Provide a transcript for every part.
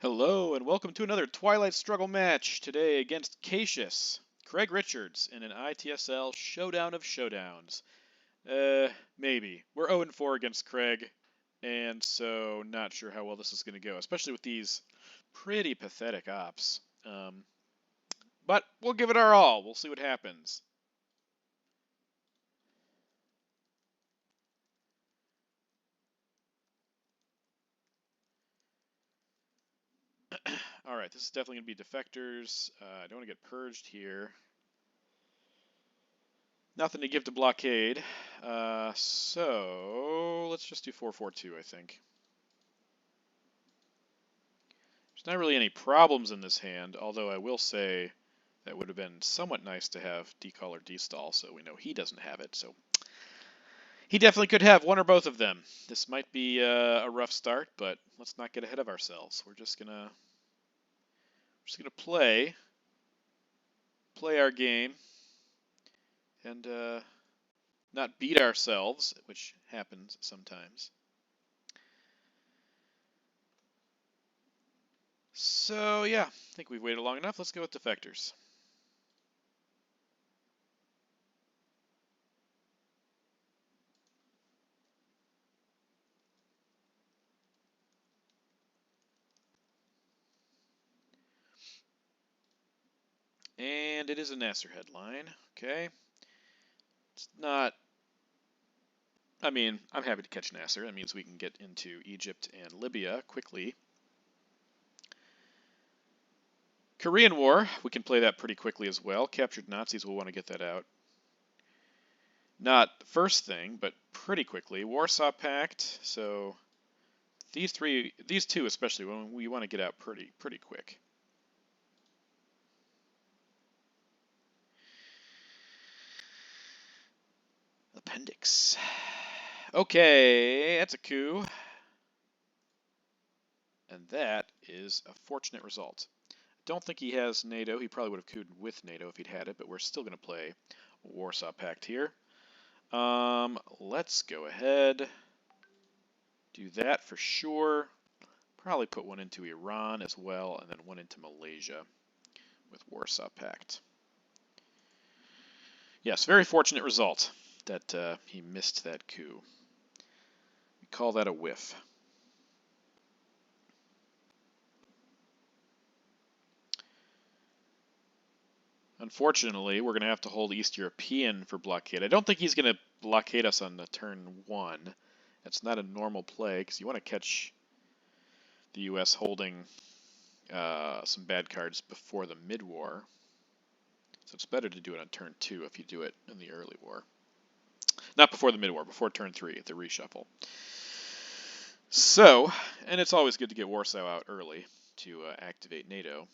Hello and welcome to another Twilight struggle match, today against Caecius, Craig Richards, in an ITSL showdown of showdowns. Maybe. We're 0-4 against Craig, and so not sure how well this is going to go, especially with these pretty pathetic ops. But we'll give it our all. We'll see what happens. Alright, this is definitely going to be defectors. I don't want to get purged here. Nothing to give to blockade. So let's just do 4-4-2, I think. There's not really any problems in this hand, although I will say that would have been somewhat nice to have decall or destall, so we know he doesn't have it. So he definitely could have one or both of them. This might be a rough start, but let's not get ahead of ourselves. We're just gonna play our game and not beat ourselves, which happens sometimes. So yeah, I think we've waited long enough. Let's go with defectors. And it is a Nasser headline. Okay. It's not... I mean, I'm happy to catch Nasser. That means we can get into Egypt and Libya quickly. Korean War, we can play that pretty quickly as well. Captured Nazis, we'll want to get that out. Not the first thing, but pretty quickly. Warsaw Pact, so these two especially, we want to get out pretty quick. Appendix. Okay, that's a coup. And that is a fortunate result. Don't think he has NATO. He probably would have couped with NATO if he'd had it, but we're still going to play Warsaw Pact here. Let's go ahead. Do that for sure. Probably put one into Iran as well, and then one into Malaysia with Warsaw Pact. Yes, very fortunate result that he missed that coup. We call that a whiff. Unfortunately, we're going to have to hold East European for blockade. I don't think he's going to blockade us on the turn 1. That's not a normal play, because you want to catch the U.S. holding some bad cards before the mid-war. So it's better to do it on turn 2 if you do it in the early war. Not before the mid-war, before turn 3 at the reshuffle. So, and it's always good to get Warsaw out early to activate NATO.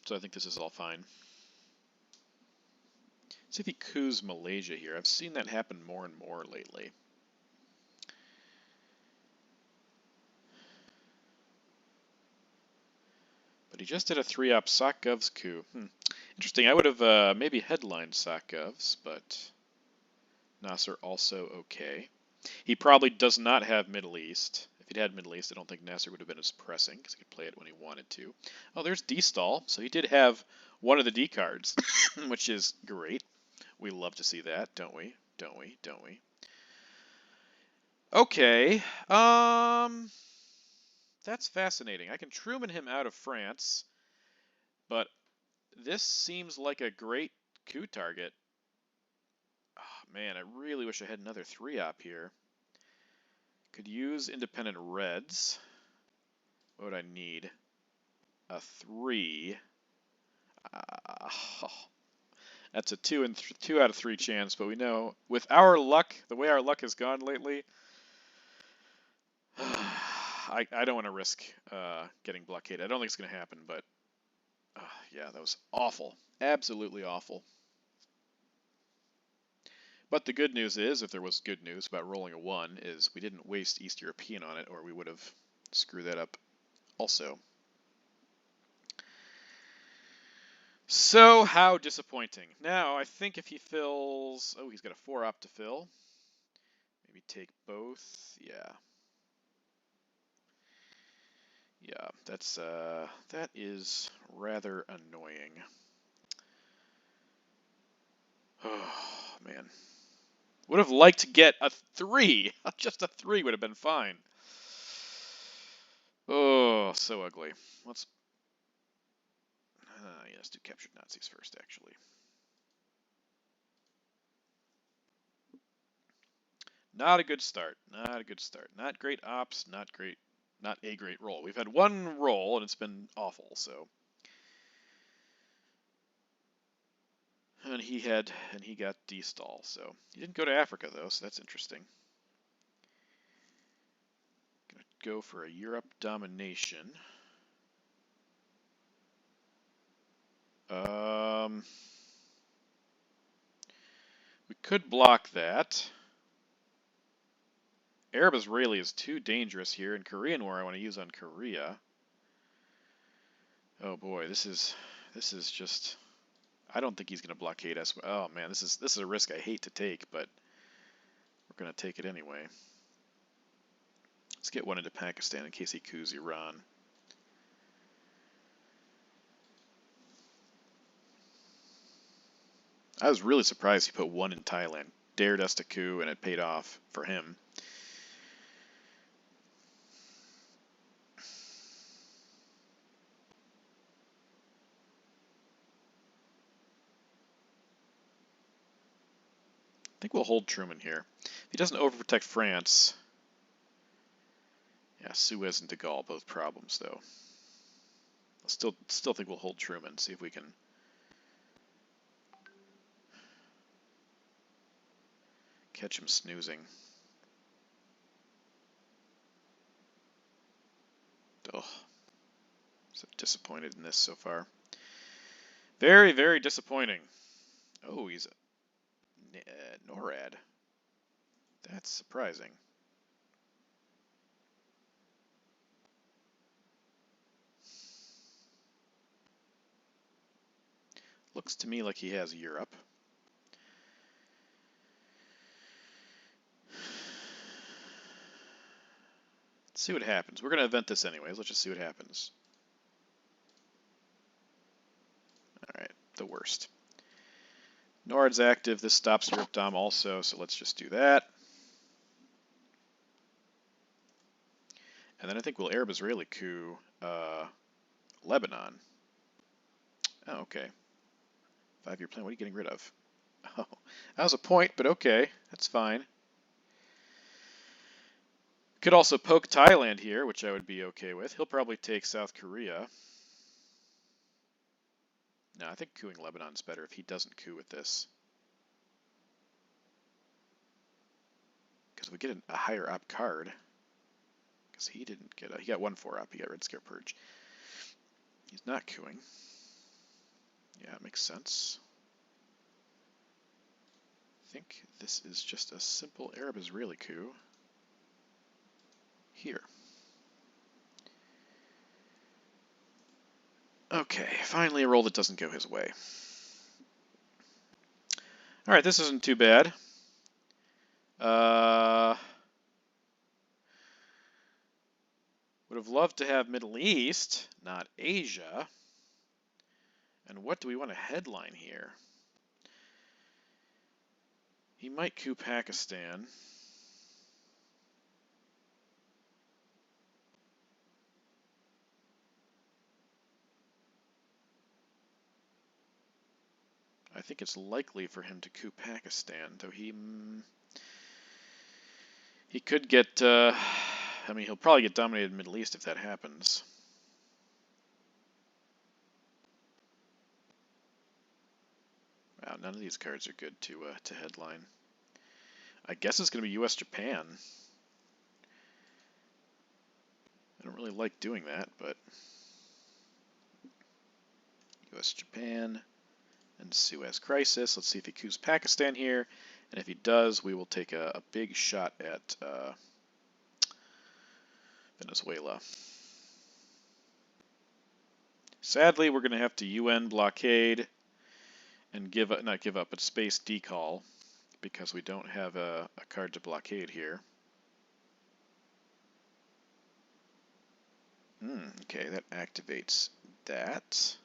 So I think this is all fine. See if he coups Malaysia here. I've seen that happen more and more lately. But he just did a 3-op Sakgov's coup. Interesting. I would have maybe headlined Sakgov's, but Nasser also okay. He probably does not have Middle East. If he'd had Middle East, I don't think Nasser would have been as pressing, because he could play it when he wanted to. Oh, there's D-stall. So he did have one of the D cards, which is great. We love to see that, don't we? Don't we? Don't we? Okay. That's fascinating. I can Truman him out of France, but this seems like a great coup target. Oh, man, I really wish I had another 3-op here. Could use independent reds. What would I need? A 3. That's a 2 out of 3 chance, but we know with our luck, the way our luck has gone lately, I don't want to risk getting blockaded. I don't think it's going to happen, but yeah, that was awful. Absolutely awful. But the good news is, if there was good news about rolling a 1, is we didn't waste East European on it, or we would have screwed that up also. So, how disappointing. Now, I think if he fills... Oh, he's got a 4-op to fill. Maybe take both. Yeah. Yeah, that is rather annoying. Oh, man. Would have liked to get a 3. Just a 3 would have been fine. Oh, so ugly. Let's yeah, let's do captured Nazis first, actually. Not a good start. Not a good start. Not great ops. Not a great roll. We've had one roll and it's been awful. So, and he got de-stall. So he didn't go to Africa though. So that's interesting. Gonna go for a Europe domination. We could block that. Arab-Israeli is too dangerous here, and Korean War I want to use on Korea. Oh boy, this is just. I don't think he's going to blockade us. Oh man, this is a risk I hate to take, but we're going to take it anyway. Let's get one into Pakistan in case he coups Iran. I was really surprised he put one in Thailand. Dared us to coup, and it paid off for him. I think we'll hold Truman here. If he doesn't overprotect France... Yeah, Suez and de Gaulle, both problems, though. I still think we'll hold Truman, see if we can... catch him snoozing. Oh, so disappointed in this so far. Very, very disappointing. Oh, he's a NORAD. That's surprising. Looks to me like he has Europe. Let's see what happens. We're going to event this anyways. Let's just see what happens. Alright, the worst. NORAD's active. This stops Europe Dom also, so let's just do that. And then I think we'll Arab-Israeli coup Lebanon. Oh, okay. 5-year plan. What are you getting rid of? Oh, that was a point, but okay. That's fine. Could also poke Thailand here, which I would be okay with. He'll probably take South Korea. No, I think cooing Lebanon's better if he doesn't coup with this. Because we get a higher op card. Because he didn't get he got 1-4 op, he got Red Scare Purge. He's not cooing. Yeah, it makes sense. I think this is just a simple Arab-Israeli coup. Here. Okay, finally a roll that doesn't go his way. Alright, this isn't too bad. Would have loved to have Middle East, not Asia. And what do we want to headline here? He might coup Pakistan. I think it's likely for him to coup Pakistan, though he could get, I mean, he'll probably get dominated in the Middle East if that happens. Wow, none of these cards are good to headline. I guess it's going to be U.S.-Japan. I don't really like doing that, but U.S.-Japan and Suez Crisis. Let's see if he coups Pakistan here, and if he does, we will take a big shot at Venezuela. Sadly, we're going to have to UN blockade and not give up, but space decall, because we don't have a card to blockade here. Okay, that activates that.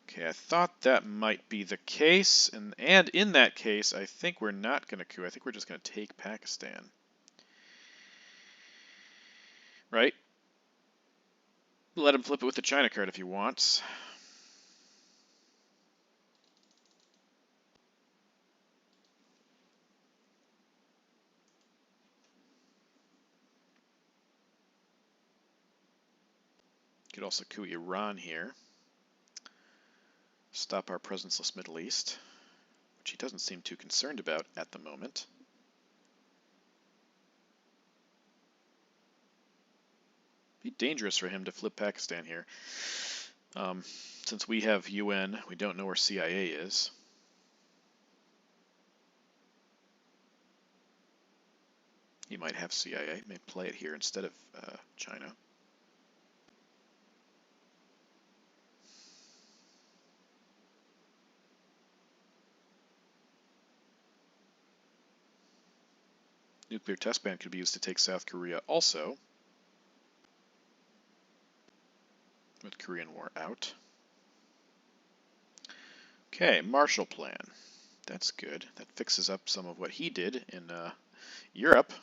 Okay, I thought that might be the case, and in that case, I think we're not going to coup. I think we're just going to take Pakistan. Right? Let him flip it with the China card if he wants. Could also coup Iran here. Stop our presenceless Middle East, which he doesn't seem too concerned about at the moment. Be dangerous for him to flip Pakistan here. Since we have UN, we don't know where CIA is. He might have CIA, may play it here instead of China. Nuclear test ban could be used to take South Korea also, with Korean War out. Okay, Marshall Plan. That's good. That fixes up some of what he did in Europe.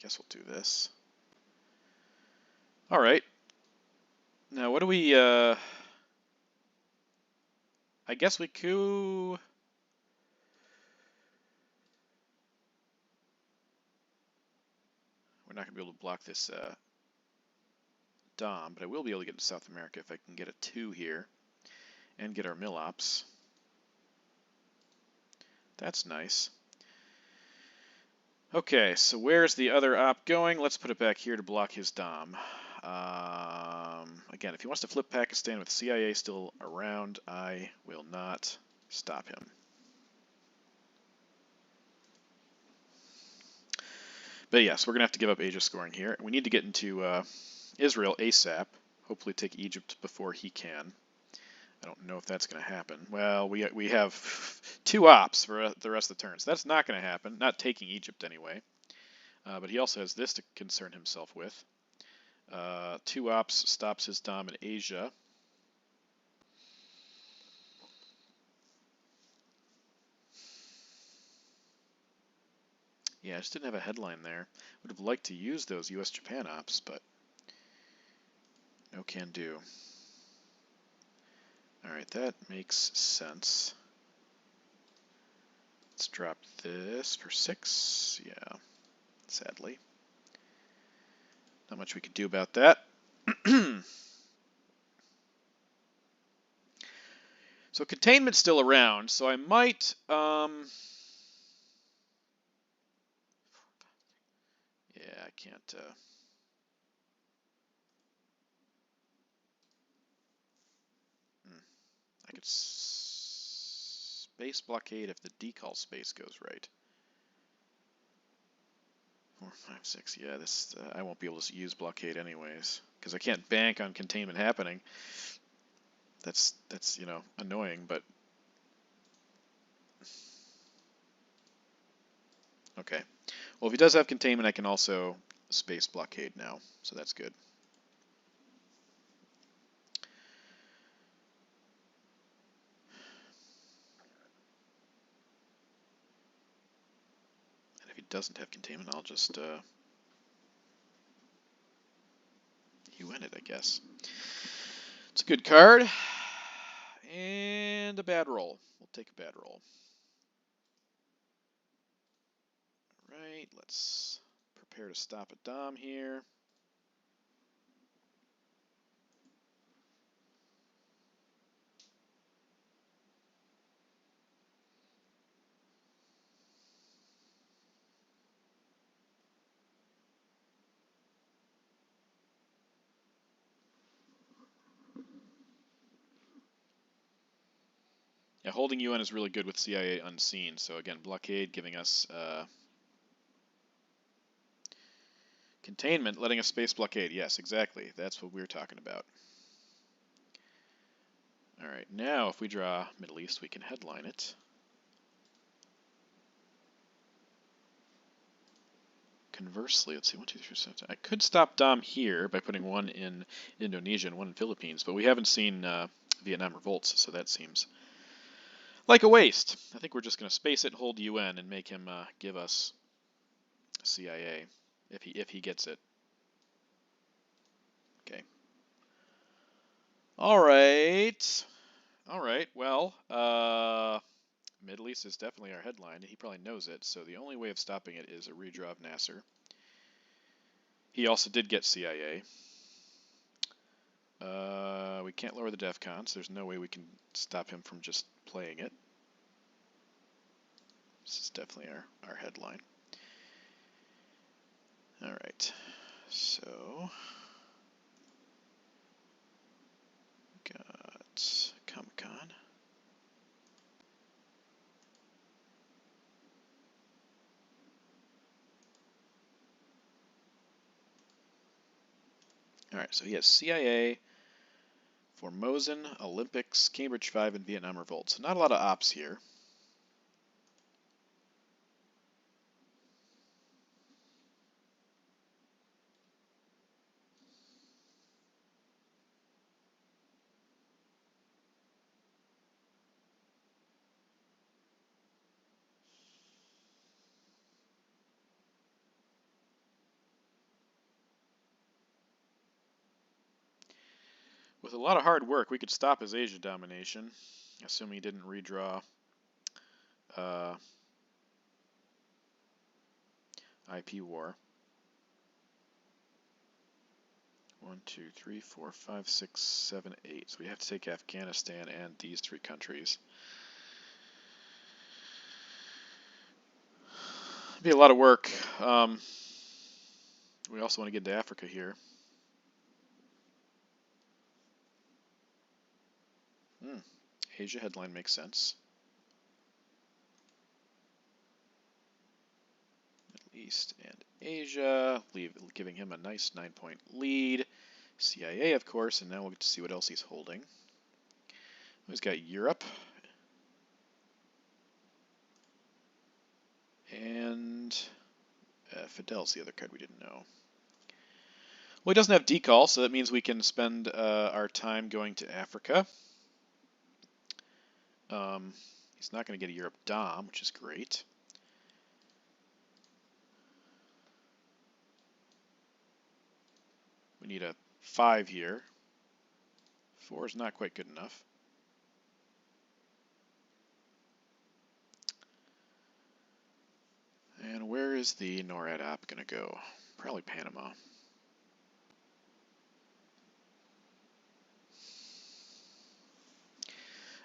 Guess we'll do this. All right. Now, what do we... I guess we coup... We're not going to be able to block this Dom, but I will be able to get into South America if I can get a 2 here and get our mill ops. That's nice. Okay, so where's the other op going? Let's put it back here to block his Dom. Again, if he wants to flip Pakistan with CIA still around, I will not stop him. But yes, we're going to have to give up Asia scoring here. We need to get into Israel ASAP. Hopefully take Egypt before he can. I don't know if that's going to happen. Well, we have 2 ops for the rest of the turns. That's not going to happen. Not taking Egypt anyway. But he also has this to concern himself with. 2 ops stops his Dom in Asia. Yeah, I just didn't have a headline there. Would have liked to use those US-Japan ops, but no can do. Alright, that makes sense. Let's drop this for 6. Yeah, sadly. Not much we could do about that. So containment's still around, so I might... Yeah, I can't... I could space blockade if the decall space goes right. 4, 5, 6. Yeah, this I won't be able to use blockade anyways because I can't bank on containment happening. That's you know, annoying, but okay. Well, if he does have containment, I can also space blockade now, so that's good. And if he doesn't have containment, I'll just UN it, I guess. It's a good card. And a bad roll. We'll take a bad roll. Alright, let's prepare to stop a Dom here. Yeah, holding UN is really good with CIA unseen. So again, blockade giving us Containment, letting a space blockade. Yes, exactly. That's what we're talking about. All right, now if we draw Middle East, we can headline it. Conversely, let's see, 1, 2, 3, 4, 7. I could stop Dom here by putting one in Indonesia and one in Philippines, but we haven't seen Vietnam revolts, so that seems like a waste. I think we're just going to space it, hold UN, and make him give us CIA if he gets it. Okay. All right. All right. Well, Middle East is definitely our headline. He probably knows it, so the only way of stopping it is a redraw of Nasser. He also did get CIA. We can't lower the DEFCONs. There's no way we can stop him from just playing it. This is definitely our headline. All right. So, got Comic-Con. All right, so he has CIA, Formosan, Olympics, Cambridge 5, and Vietnam Revolt. So not a lot of ops here. With a lot of hard work, we could stop his Asia domination, assuming he didn't redraw IP war. 1, 2, 3, 4, 5, 6, 7, 8. So we have to take Afghanistan and these 3 countries. It'd be a lot of work. We also want to get into Africa here. Asia headline makes sense. Middle East and Asia, giving him a nice 9-point lead. CIA, of course, and now we'll get to see what else he's holding. He's got Europe. And Fidel's the other card we didn't know. Well, he doesn't have decall, so that means we can spend our time going to Africa. He's not going to get a Europe Dom, which is great. We need a 5 here. 4 is not quite good enough. And where is the NORAD app going to go? Probably Panama.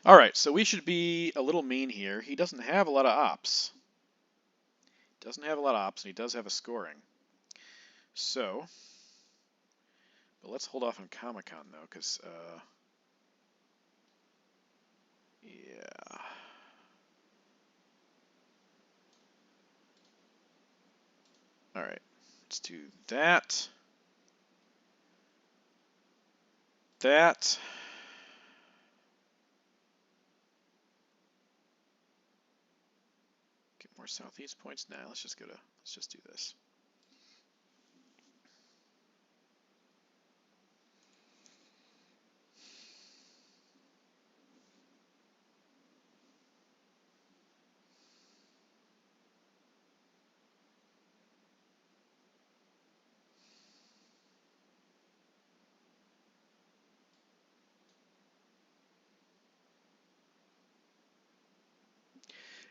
All right, so we should be a little mean here. He doesn't have a lot of ops. Doesn't have a lot of ops, and he does have a scoring. So, but let's hold off on Comic-Con though, because yeah. All right, let's do that. That. Get more southeast points now. Let's just do this.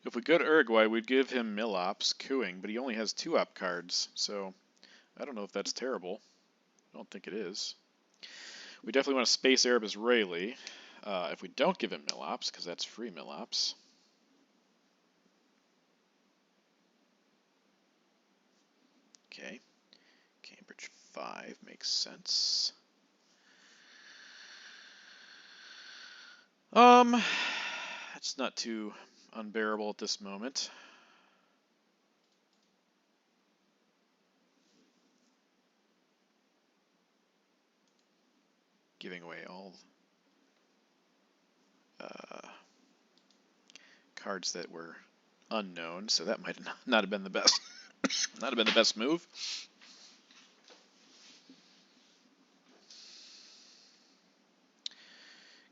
If we go to Uruguay, we'd give him Milops, cooing, but he only has 2 op cards, so I don't know if that's terrible. I don't think it is. We definitely want to space Arab Israeli. If we don't give him Milops, because that's free Milops. Okay. Cambridge 5 makes sense. It's not too unbearable at this moment. giving away all cards that were unknown, so that might not have been the best. Not have been the best move.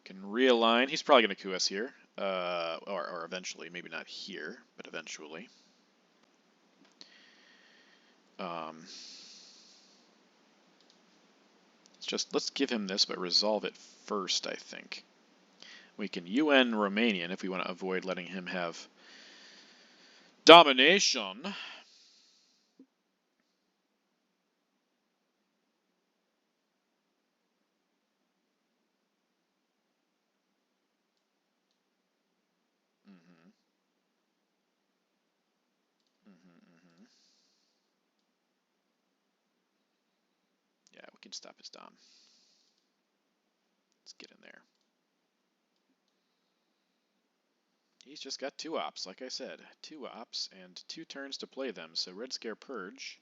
Can realign. He's probably going to coup us here, or eventually. Maybe not here, but eventually. Let's give him this, but resolve it first. I think we can UN Romanian if we want to avoid letting him have domination. Yeah, we can stop his dom. Let's get in there. He's just got 2 ops, like I said. 2 ops and 2 turns to play them. So Red Scare Purge.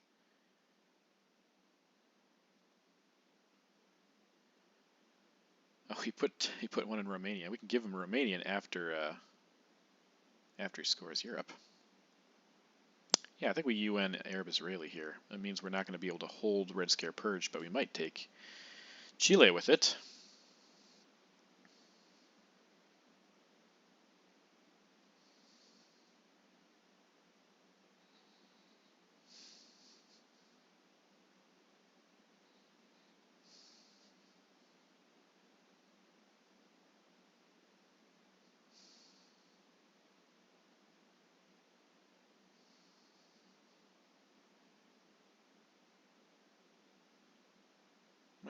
Oh, he put one in Romania. We can give him Romanian after he scores Europe. Yeah, I think we UN Arab-Israeli here. That means we're not going to be able to hold Red Scare Purge, but we might take Chile with it.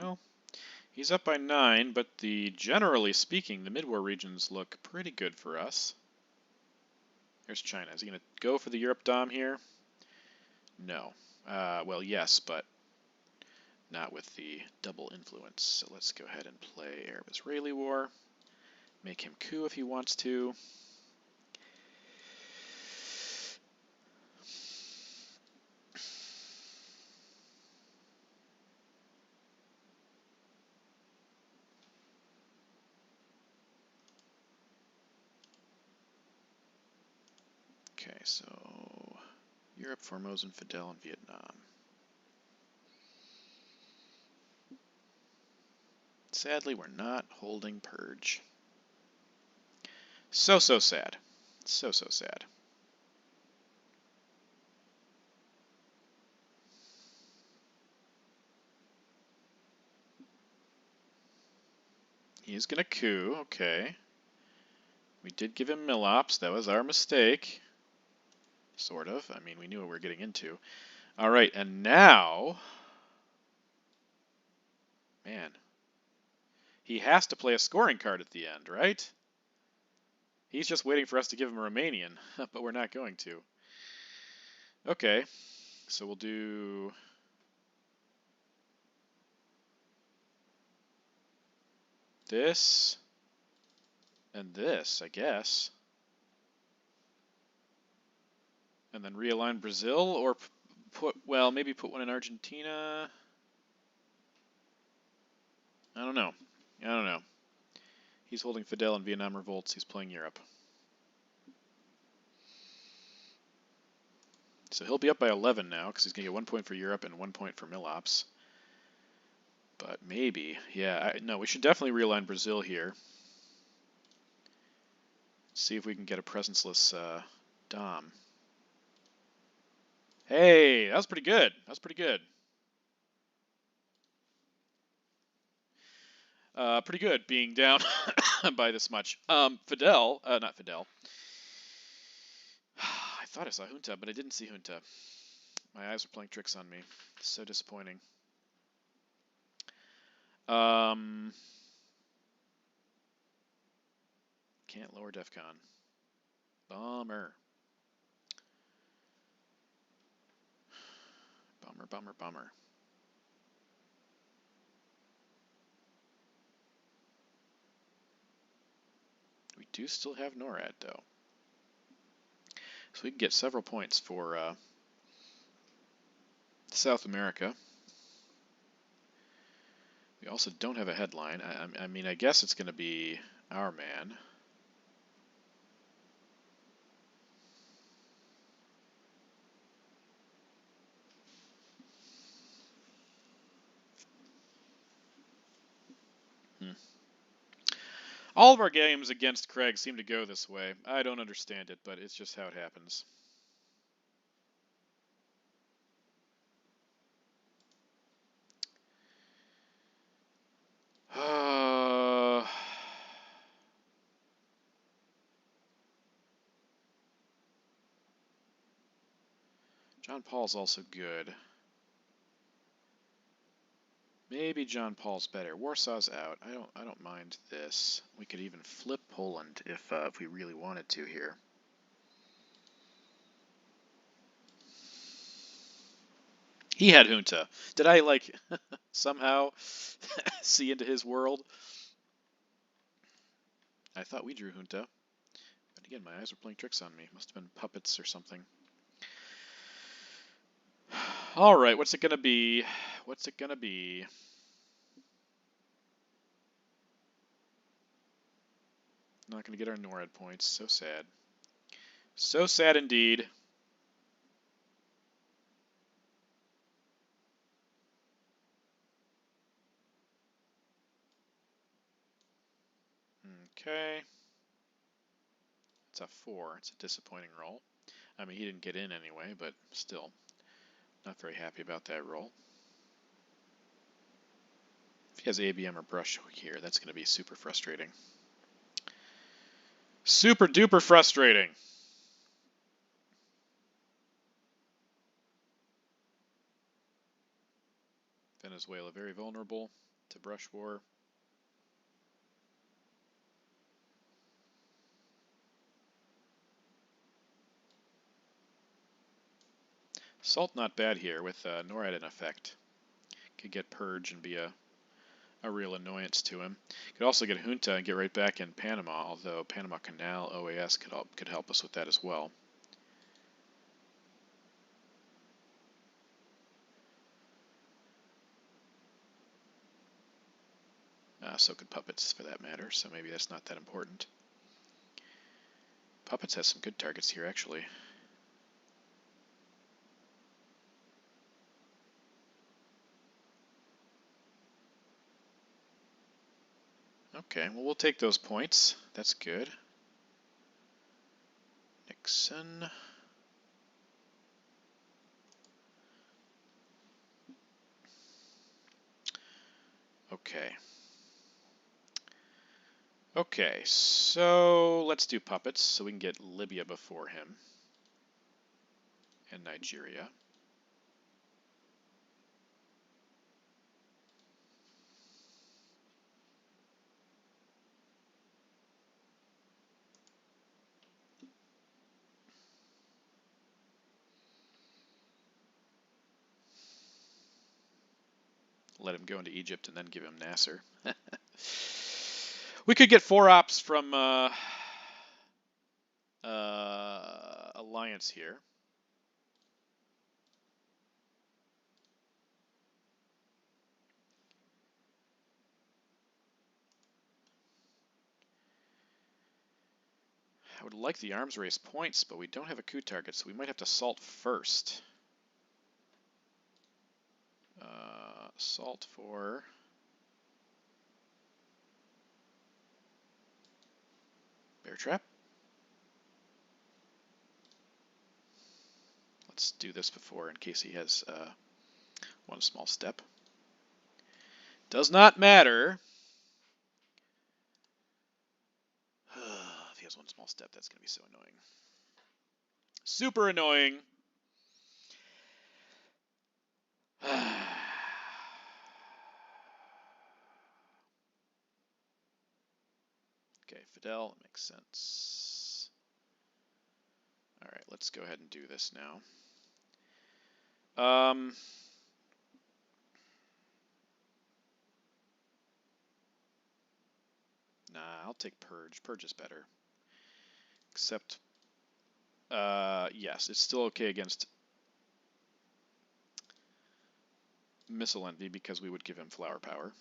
Well, he's up by 9, but generally speaking, the mid-war regions look pretty good for us. Here's China. Is he going to go for the Europe Dom here? No. Well, yes, but not with the double influence. So let's go ahead and play Arab-Israeli War. Make him coup if he wants to. Okay, so Europe, Formosan, Fidel, and Vietnam. Sadly, we're not holding Purge. So sad. So sad. He's going to coup, okay. We did give him Millops. That was our mistake. Sort of. I mean, we knew what we were getting into. All right, and now... Man. He has to play a scoring card at the end, right? He's just waiting for us to give him a Romanian, but we're not going to. Okay, so we'll do... this and this, I guess. And then realign Brazil, or maybe put one in Argentina. I don't know. He's holding Fidel and Vietnam revolts. He's playing Europe. So he'll be up by 11 now, because he's going to get 1 point for Europe and 1 point for Millops. But maybe, yeah, no, we should definitely realign Brazil here. See if we can get a presenceless Dom. Hey, that was pretty good. Pretty good being down by this much. Not Fidel. I thought I saw Junta, but I didn't see Junta. My eyes were playing tricks on me. So disappointing. Can't lower DEFCON. Bummer. Bummer. We do still have NORAD, though. So we can get several points for South America. We also don't have a headline. I mean, I guess it's going to be our man. All of our games against Craig seem to go this way. I don't understand it, but it's just how it happens. John Paul's also good. Maybe John Paul's better. Warsaw's out. I don't mind this. We could even flip Poland if we really wanted to here. He had Junta. Did I like somehow see into his world? I thought we drew Junta. But again, my eyes were playing tricks on me. Must have been puppets or something. Alright, what's it gonna be? What's it gonna be? Not gonna get our NORAD points. So sad. So sad indeed. Okay. It's a 4. It's a disappointing roll. I mean, he didn't get in anyway, but still, not very happy about that roll. If he has ABM or brush here, that's going to be super frustrating. Super duper frustrating. Venezuela very vulnerable to brush war. Salt not bad here with NORAD in effect. Could get Purge and be a real annoyance to him. Could also get Junta and get right back in Panama, although Panama Canal OAS could help us with that as well. So could Puppets for that matter, so maybe that's not that important. Puppets has some good targets here actually. Okay, well, we'll take those points. That's good. Nixon. Okay. Okay, so let's do puppets so we can get Libya before him. And Nigeria. Let him go into Egypt and then give him Nasser. We could get 4 ops from Alliance here. I would like the arms race points, but we don't have a coup target, so we might have to salt first. Salt for Bear Trap. Let's do this before in case he has one small step. Does not matter. If he has one small step, that's going to be so annoying. Super annoying. Okay, Fidel, that makes sense. All right, let's go ahead and do this now. Nah, I'll take Purge. Purge is better. Except, yes, it's still okay against Missile Envy because we would give him Flower Power.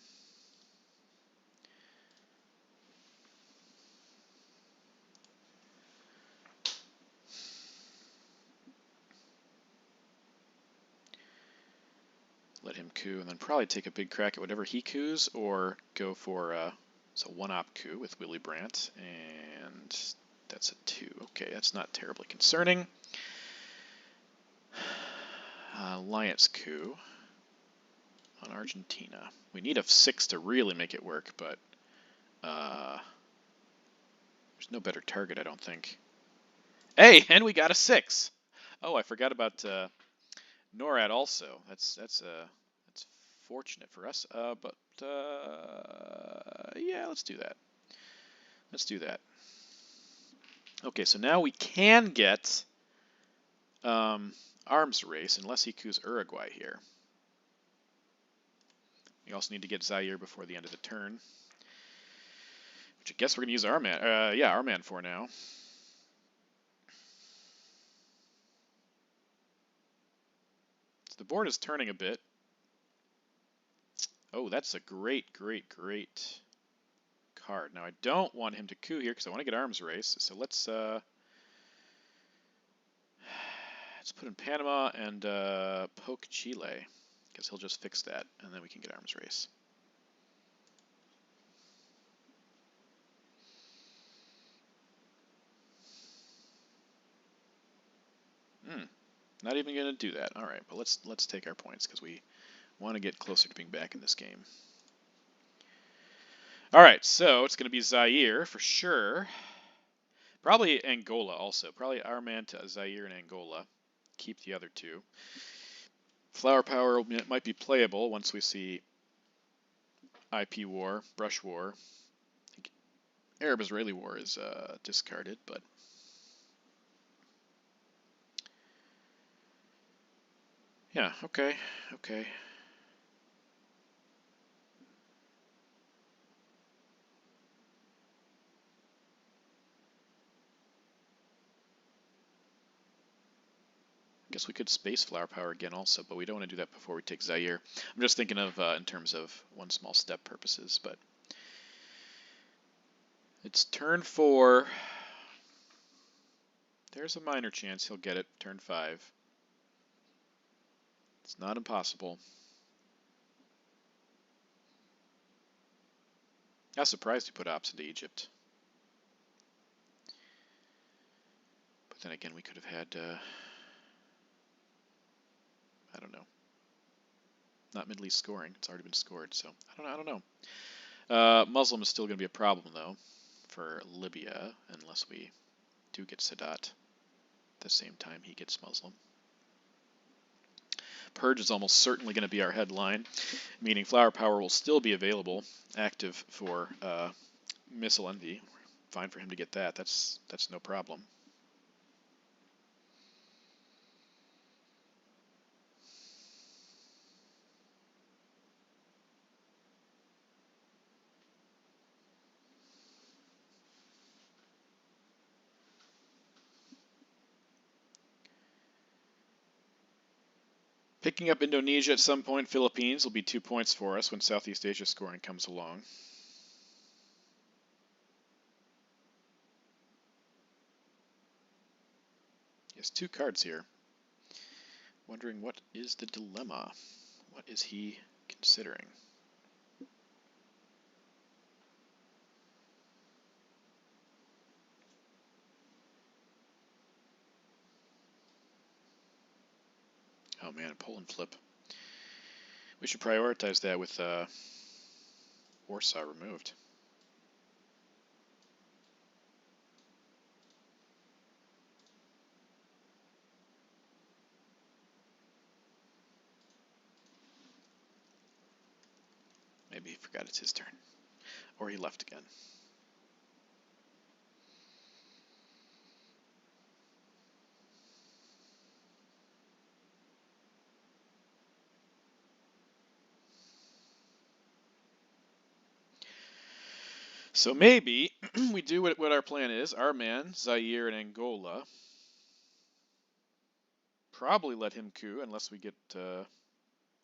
let him coup, and then probably take a big crack at whatever he coups, or go for it's a one-op coup with Willy Brandt, and that's a 2. Okay, that's not terribly concerning. Alliance coup on Argentina. We need a 6 to really make it work, but there's no better target, I don't think. Hey, and we got a 6. Oh, I forgot about NORAD also. That's fortunate for us. But yeah, let's do that. Let's do that. Okay, so now we can get arms race unless he coups Uruguay here. We also need to get Zaire before the end of the turn, which I guess we're going to use Arman. Yeah, Arman for now. So the board is turning a bit. Oh, that's a great, great, great card. Now I don't want him to coup here because I want to get arms race. So let's put in Panama and poke Chile, because he'll just fix that, and then we can get arms race. Not even going to do that. All right, but let's take our points because we want to get closer to being back in this game. All right, so it's going to be Zaire for sure. Probably Angola also. Probably Arman to Zaire and Angola. Keep the other 2. Flower power might be playable once we see IP war, brush war. I think Arab-Israeli war is discarded, but yeah, okay. I guess we could space flower power again also, but we don't want to do that before we take Zaire. I'm just thinking of in terms of one small step purposes, but it's turn 4. There's a minor chance he'll get it turn 5. It's not impossible. I was surprised he put ops into Egypt. But then again, we could have had, I don't know. Not Middle East scoring. It's already been scored, so I don't know. Muslim is still going to be a problem, though, for Libya, unless we do get Sadat at the same time he gets Muslim. Purge is almost certainly going to be our headline, meaning flower power will still be available, active for missile envy. Fine for him to get that. That's no problem. Picking up Indonesia at some point, Philippines will be 2 points for us when Southeast Asia scoring comes along. He has 2 cards here. Wondering what is the dilemma? What is he considering? Oh man, Poland flip. We should prioritize that with Warsaw removed. Maybe he forgot it's his turn. Or he left again. So maybe we do what our plan is. Arman, Zaire, and Angola. Probably let him coup unless we get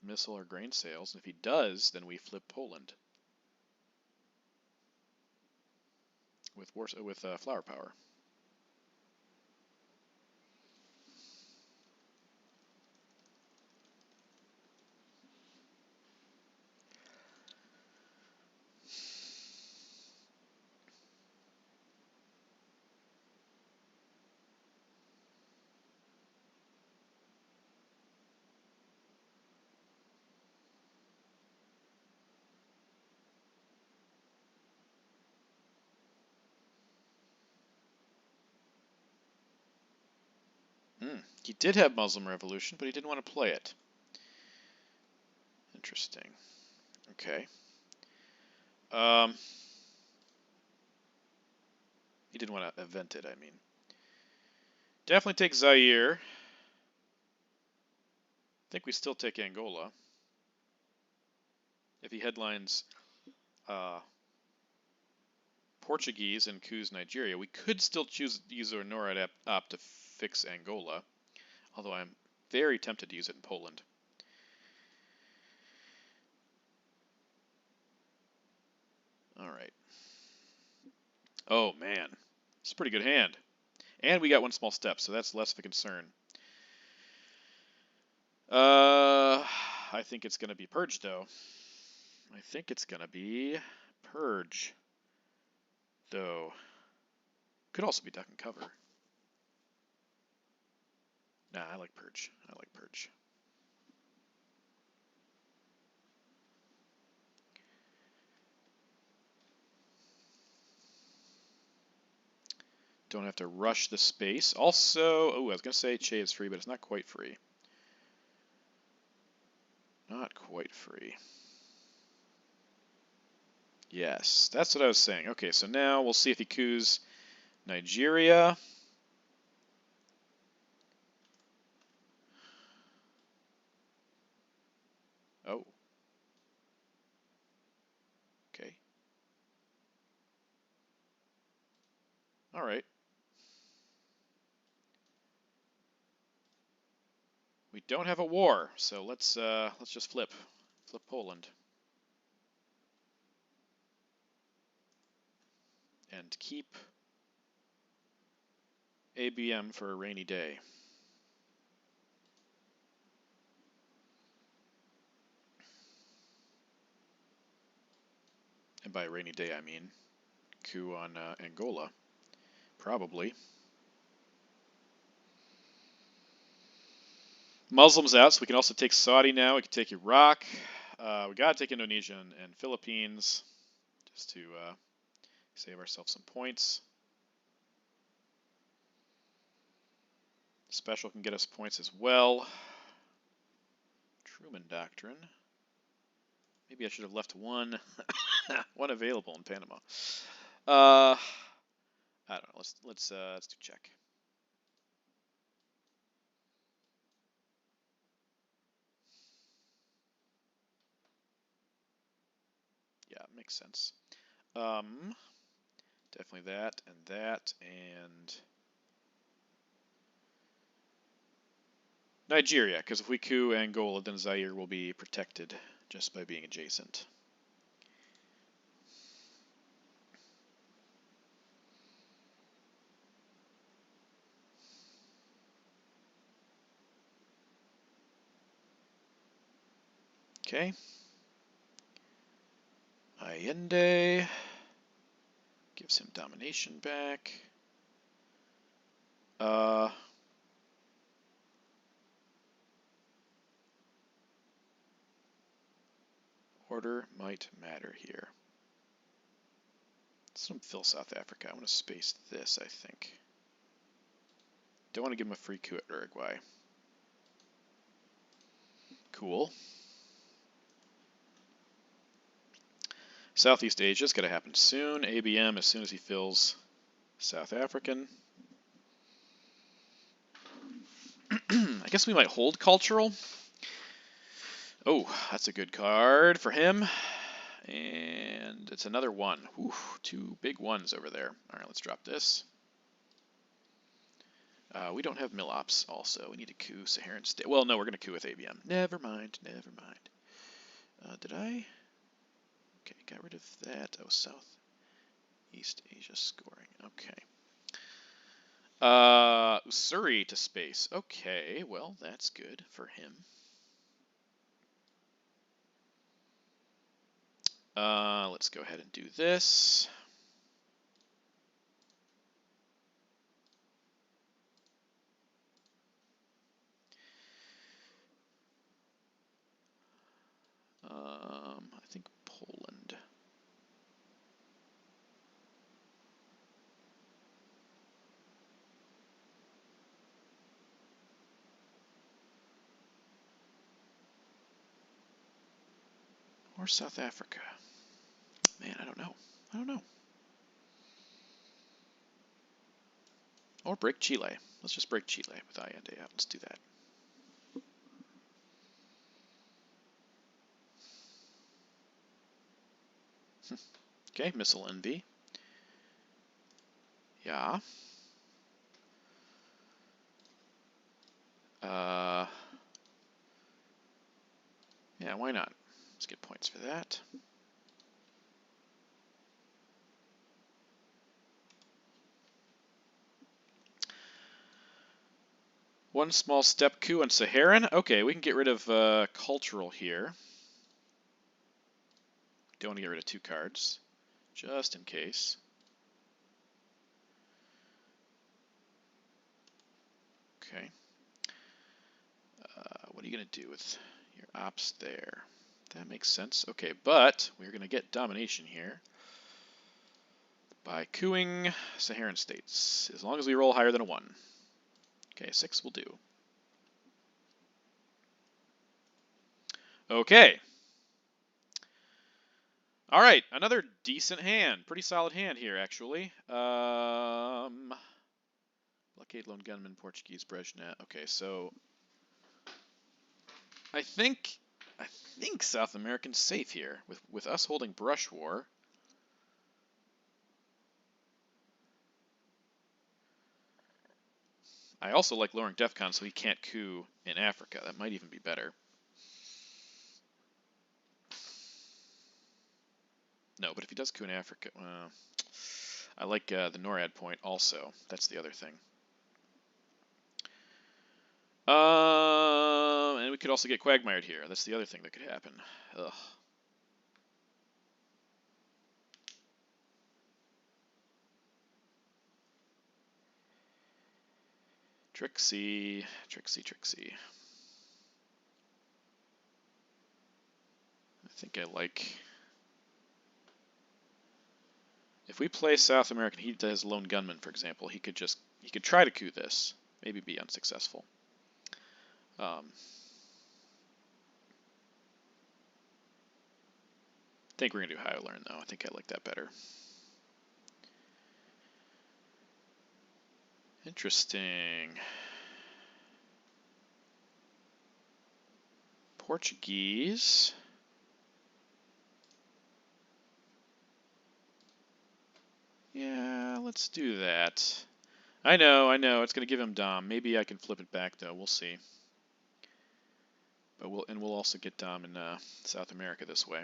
missile or grain sales. And if he does, then we flip Poland with flower power. He did have Muslim Revolution, but he didn't want to play it. Interesting. Okay. He didn't want to event it, I mean. Definitely take Zaire. I think we still take Angola. If he headlines Portuguese and coups Nigeria, we could still use our NORAD op to fix Angola, although I'm very tempted to use it in Poland. All right. Oh, man. It's a pretty good hand. And we got one small step, so that's less of a concern. I think it's going to be Purge, though. I think it's going to be Purge, though. Could also be Duck and Cover. Nah, I like Purge. I like Purge. Don't have to rush the space. Also, oh, I was going to say Che is free, but it's not quite free. Not quite free. Yes, that's what I was saying. Okay, so now we'll see if he coups Nigeria. Oh. Okay. All right. We don't have a war, so let's just flip Poland. And keep ABM for a rainy day. And by rainy day, I mean coup on Angola, probably. Muslims out, so we can also take Saudi now. We can take Iraq. We got to take Indonesia and Philippines just to save ourselves some points. Special can get us points as well. Truman Doctrine. Maybe I should have left one available in Panama. I don't know. Let's do check. Yeah, makes sense. Definitely that and that and Nigeria, because if we coup Angola, then Zaire will be protected just by being adjacent. Okay. Allende gives him domination back. Order might matter here. Some fill South Africa. I want to space this, I think. Don't want to give him a free coup at Uruguay. Cool. Southeast Asia is going to happen soon. ABM as soon as he fills South African. I guess we might hold cultural. Oh, that's a good card for him. And it's another one. Whew, two big ones over there. All right, let's drop this. We don't have mill ops also. We need to coup Saharan State. Well, no, we're going to coup with ABM. Never mind, never mind. Did I? Okay, got rid of that. That was Southeast Asia scoring. Okay. Surrey to space. Okay, well, that's good for him. Let's go ahead and do this. I think Poland. Or South Africa. Man, I don't know. I don't know. Or break Chile. Let's just break Chile with Allende out. Let's do that. Okay, missile NV. Yeah. Yeah, why not? Let's get points for that. One small step coup on Saharan. Okay, we can get rid of cultural here. Don't want to get rid of 2 cards, just in case. Okay. What are you going to do with your ops there? That makes sense. Okay, but we're going to get domination here by coups Saharan states, as long as we roll higher than a 1. Okay, 6 will do. Okay. All right, another decent hand. Pretty solid hand here, actually. Blockade, Lone Gunman, Portuguese, Brezhnev. Okay, so I think South American's safe here with us holding Brush War. I also like lowering DEFCON so he can't coup in Africa. That might even be better. No, but if he does coup in Africa, I like the NORAD point also. That's the other thing. And we could also get quagmired here. That's the other thing that could happen. Ugh. Trixie. I think I like... If we play South American, he does Lone Gunman, for example. He could try to coup this, maybe be unsuccessful. I think we're gonna do High Learn though. I think I like that better. Interesting. Portuguese. Yeah, let's do that. I know, it's gonna give him Dom. Maybe I can flip it back though. We'll see. But we'll also get Dom in South America this way.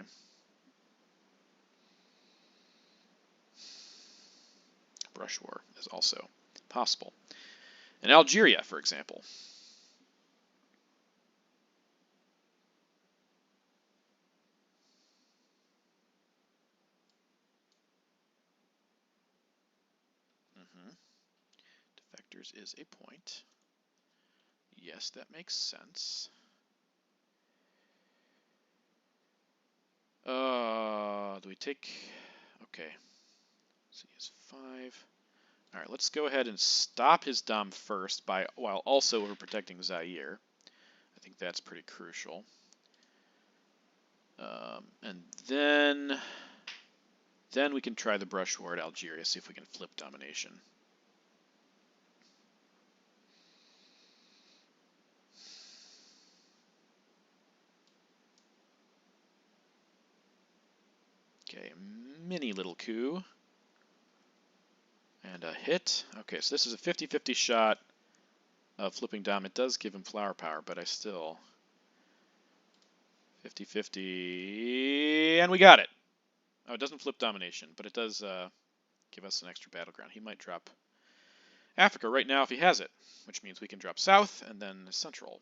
Brush War is also possible. And Algeria, for example. Defectors is a point. Yes, that makes sense. Do we take... Okay. So he has 5. All right, let's go ahead and stop his Dom first while also overprotecting Zaire. I think that's pretty crucial. And then we can try the Brush War at Algeria, see if we can flip domination. Okay, mini little coup. And a hit. Okay, so this is a 50-50 shot of flipping Dom. It does give him flower power, but I still... 50-50, and we got it. Oh, it doesn't flip domination, but it does give us an extra battleground. He might drop Africa right now if he has it, which means we can drop South and then Central.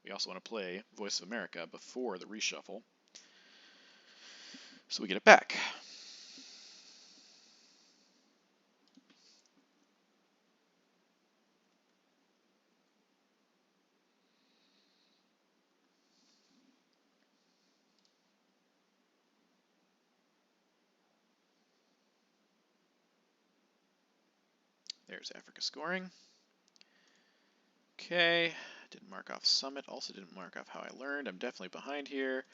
We also want to play Voice of America before the reshuffle, so we get it back. There's Africa scoring. Okay, didn't mark off Summit, also didn't mark off How I Learned. I'm definitely behind here.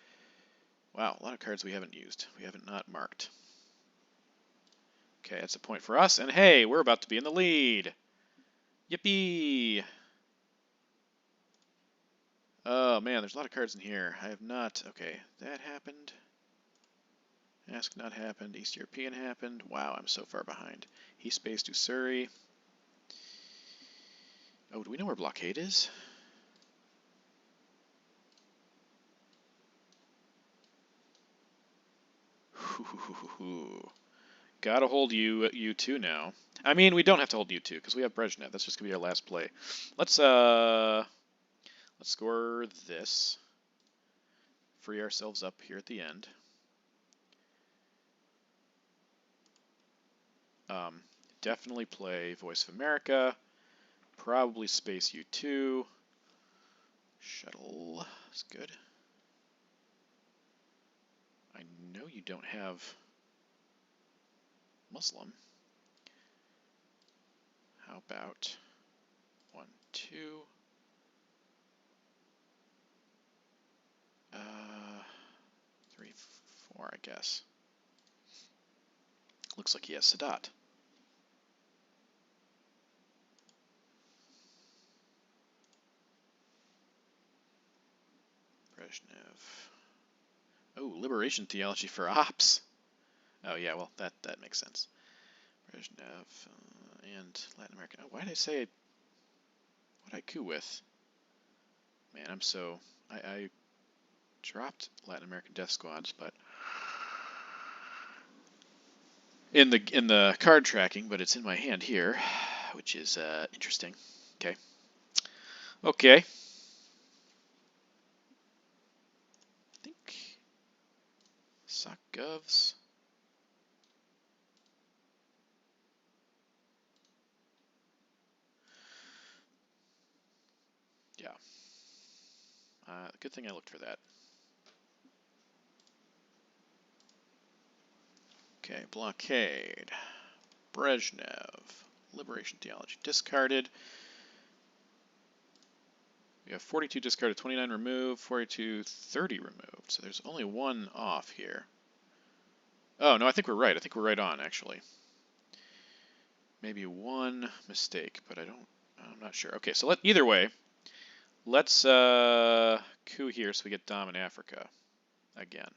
Wow, a lot of cards we haven't used. We haven't not marked. Okay, that's a point for us. And hey, we're about to be in the lead. Yippee! Oh man, there's a lot of cards in here. I have not. Okay, that happened. Ask not happened. East European happened. Wow, I'm so far behind. He spaced Ussuri. Oh, do we know where blockade is? Gotta hold U2 now. I mean, we don't have to hold U2 because we have Brezhnev. That's just gonna be our last play. Let's score this. Free ourselves up here at the end. Definitely play Voice of America. Probably space U2. Shuttle is good. I know you don't have Muslim. How about 1, 2? 3, 4, I guess. Looks like he has Sadat. Brezhnev. Oh, liberation theology for ops. Oh yeah, well that makes sense. Brezhnev and Latin American. Oh, why did I say what I coup with? Man, I'm so I dropped Latin American death squads, but in the card tracking, but it's in my hand here, which is interesting. Okay. Okay. I think Sock Govs. Yeah. Good thing I looked for that. Okay, blockade. Brezhnev. Liberation theology discarded. We have 42 discarded, 29 removed, 42, 30 removed. So there's only one off here. Oh, no, I think we're right. I think we're right on, actually. Maybe one mistake, but I'm not sure. Okay, so either way, let's coup here so we get Dom in Africa again.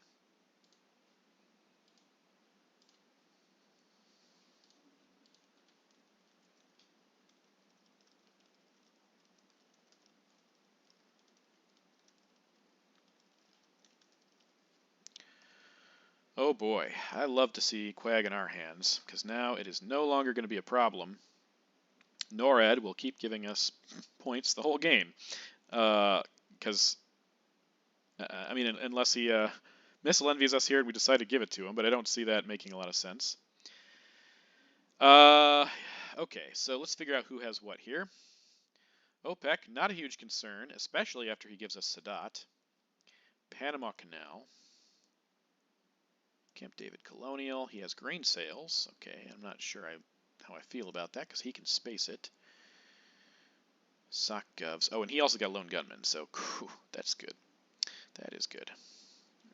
Oh boy, I love to see Quag in our hands, because now it is no longer going to be a problem. NORAD will keep giving us points the whole game. Because, I mean, unless he missile envies us here and we decide to give it to him, but I don't see that making a lot of sense. Okay, so let's figure out who has what here. OPEC, not a huge concern, especially after he gives us Sadat. Panama Canal. Camp David Colonial. He has grain sales. Okay, I'm not sure how I feel about that because he can space it. Sock Govs. Oh, and he also got Lone Gunman, so whew, that's good. That is good.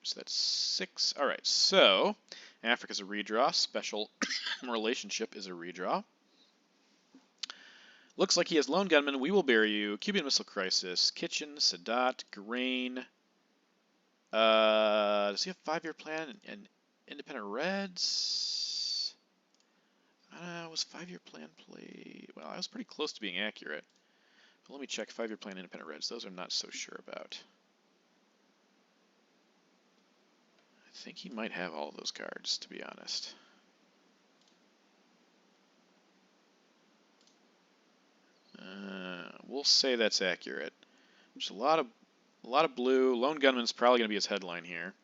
So that's 6. All right, so Africa's a redraw. Special relationship is a redraw. Looks like he has Lone Gunman, We Will Bury You, Cuban Missile Crisis, Kitchen, Sadat, Grain. Does he have 5-year plan and Independent Reds? Was 5-year plan played? Well, I was pretty close to being accurate. But let me check 5-year plan, Independent Reds. Those I'm not so sure about. I think he might have all of those cards, to be honest. We'll say that's accurate. There's a lot of blue. Lone Gunman's probably going to be his headline here.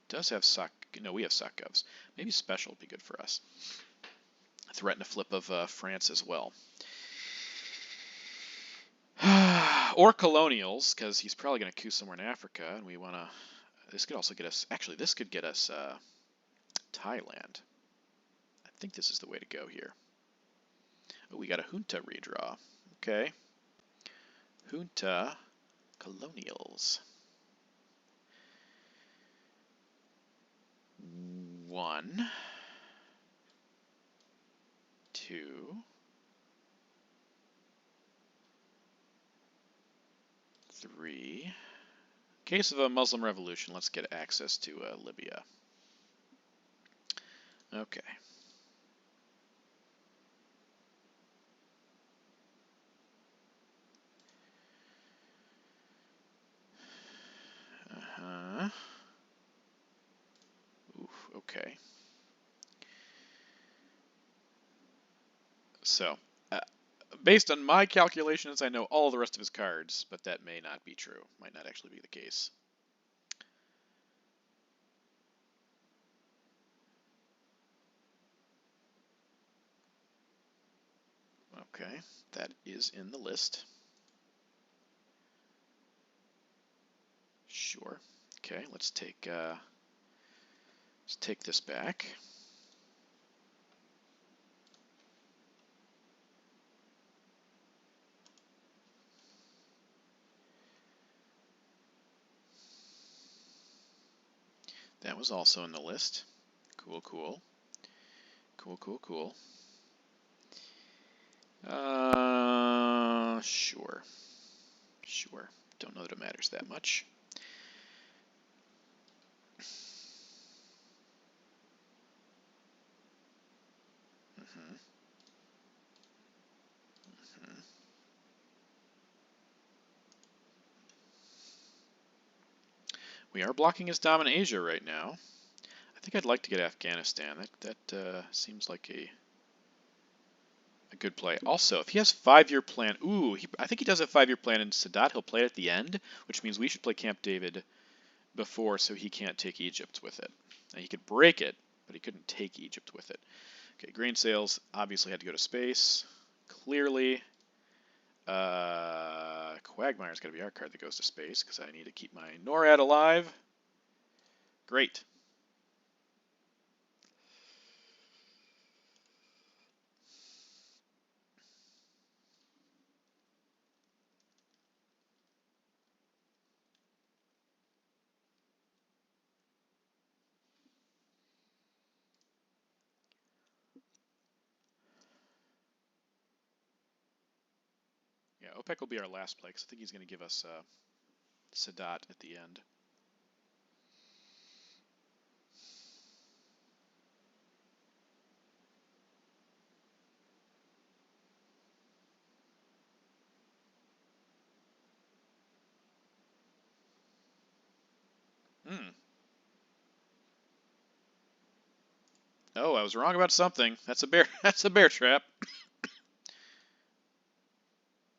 Does have sock. No, we have sock Govs. Maybe special would be good for us. Threaten a flip of France as well. Or colonials, because he's probably going to coup somewhere in Africa, and we want to. This could also get us. Actually, this could get us Thailand. I think this is the way to go here. Oh, we got a junta redraw. Okay. Junta Colonials. 1, 2, 3. Case of a Muslim revolution, let's get access to Libya. Okay. Oof, okay. So, based on my calculations, I know all the rest of his cards, but that may not be true. Might not actually be the case. Okay, that is in the list. Sure. Okay, let's take this back. That was also in the list. Cool, cool. Cool, cool, cool. Sure. Sure. Don't know that it matters that much. We are blocking his dominant Asia right now. I think I'd like to get Afghanistan. That seems like a good play. Also, if he has 5-year plan, I think he does have 5-year plan in Sadat. He'll play it at the end, which means we should play Camp David before, so he can't take Egypt with it. Now, he could break it, but he couldn't take Egypt with it. Okay, grain sales obviously had to go to space. Clearly, Quagmire's got to be our card that goes to space because I need to keep my NORAD alive. Great. Yeah, OPEC will be our last play because I think he's going to give us Sadat at the end. Oh, I was wrong about something. That's a bear. That's a bear trap.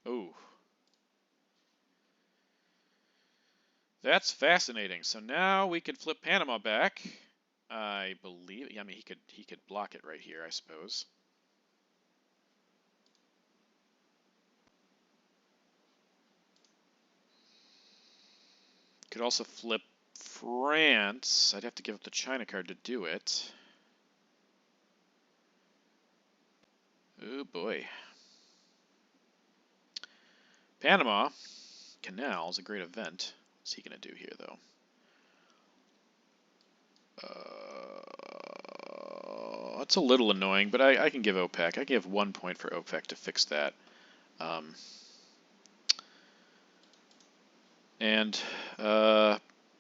Oh, that's fascinating. So now we could flip Panama back. I believe. Yeah, I mean he could block it right here, I suppose. Could also flip France. I'd have to give up the China card to do it. Oh boy. Panama Canal is a great event. What's he gonna do here, though? It's a little annoying, but I can give OPEC. I can give 1 point for OPEC to fix that. And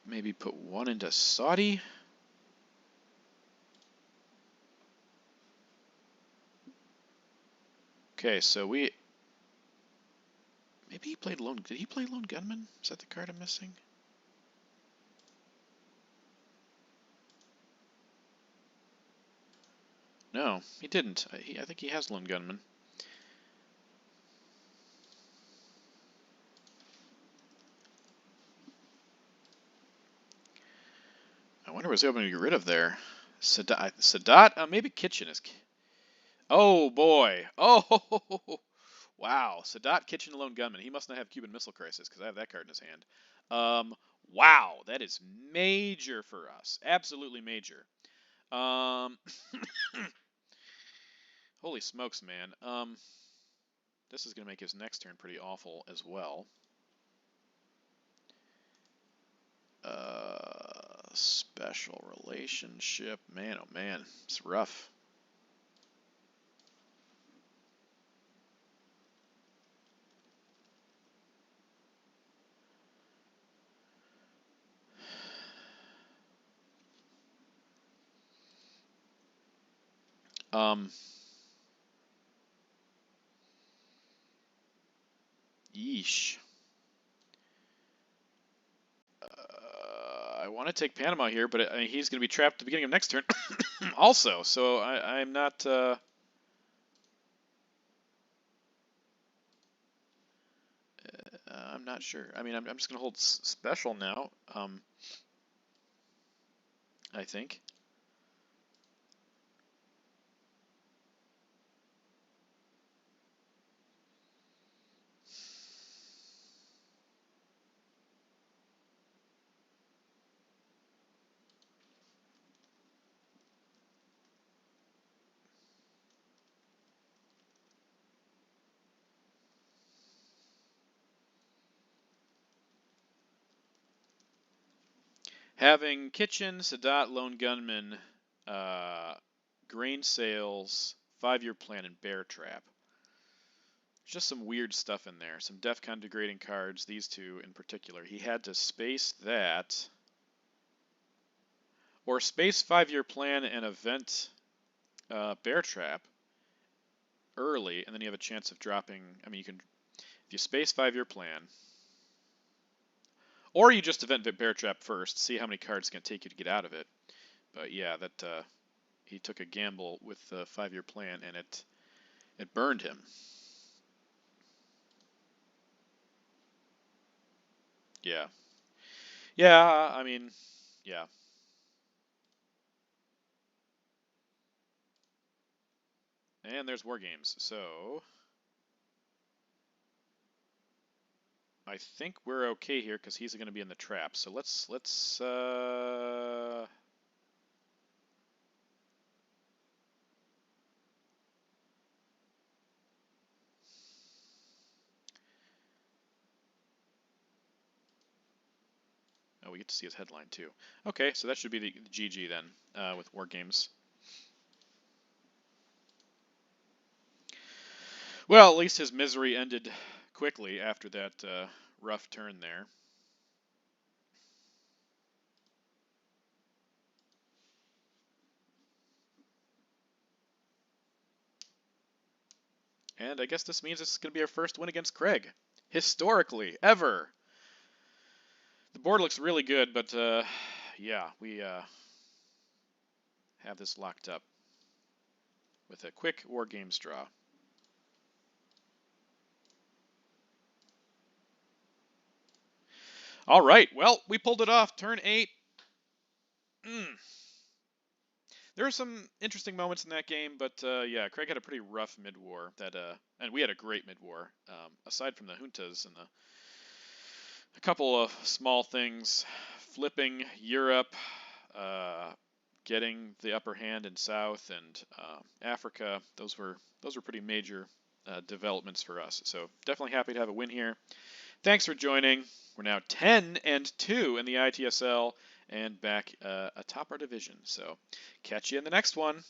maybe put 1 into Saudi. Okay, so maybe he played Lone. Did he play Lone Gunman? Is that the card I'm missing? No, he didn't. I think he has Lone Gunman. I wonder what's hoping to get rid of there. Sadat? Maybe Kitchen is. Oh boy! Oh, wow! Sadat, Kitchen, Lone Gunman. He must not have Cuban Missile Crisis because I have that card in his hand. Wow, that is major for us. Absolutely major. Holy smokes, man. This is going to make his next turn pretty awful as well. Special relationship. Man, oh man, it's rough. Yeesh. I want to take Panama here, but he's going to be trapped at the beginning of next turn also, so I'm not... I'm not sure. I mean, I'm just going to hold special now, I think. Having Kitchen, Sadat, Lone Gunman, Grain Sales, 5-Year Plan, and Bear Trap. Just some weird stuff in there. Some Defcon degrading cards, these two in particular. He had to space that. Or space 5-Year Plan and event Bear Trap early, and then you have a chance of dropping... I mean, you can... If you space 5-Year Plan... Or you just event Bear Trap first, see how many cards it's going to take you to get out of it. But yeah, that he took a gamble with the 5-Year Plan, and it burned him. Yeah. Yeah, I mean, yeah. And there's War Games, so... I think we're okay here because he's going to be in the trap. So let's oh, we get to see his headline too. Okay, so that should be the GG then with War Games. Well, at least his misery ended quickly after that rough turn there. And I guess this means this is going to be our first win against Craig. Historically, ever. The board looks really good, but yeah, we have this locked up with a quick War Games draw. All right, well, we pulled it off. Turn 8. There were some interesting moments in that game, but yeah, Craig had a pretty rough mid-war. And we had a great mid-war, aside from the juntas and a couple of small things, flipping Europe, getting the upper hand in South and Africa. Those were pretty major developments for us. So definitely happy to have a win here. Thanks for joining. We're now 10-2 in the ITSL and back atop our division. So catch you in the next one.